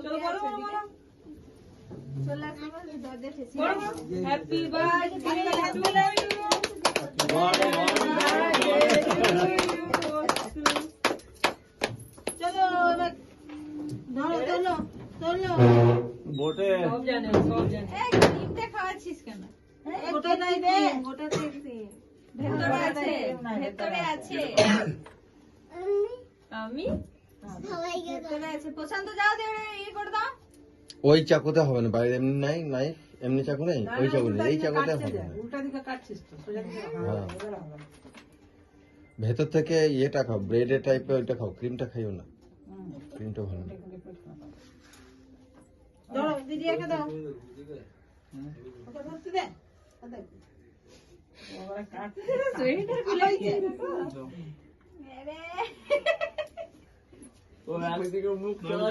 চলো বলো বলো বলো চলে আসো দরজা ঠেসি হ্যাপি বার্থডে টু চলো এবার ধরো তোলো তোলো बोटे সব জানে সব জানে এই ক্রিমটা খাওয়াচ্ছিস কেন গোটা নাই দে গোটা দিয়েছি ভেতরে আছে ভেতরে আছে আমি ভেতরে আছে প্রশান্ত যাও দে ই করে দাও ওই চাকুতে হবে না, বাইরে এমনি নাই নাইফ, এমনি চাকু নেই, ওই চাকু নেই, এই চাকুতে হবে না। উল্টা দিকে কাটছিস তো সোজা দিকে হ্যাঁ। ভেতর থেকে ইয়েটা খাও, ব্রেডের টাইপের ওইটা খাও, ক্রিমটা খাইও না, ক্রিমটা ভালো না। ধরো দিদি একে দাও ওটা ধরতে দে ওরা কাটতে সোয়েটার খুলেছে আরে वो आगे के मुख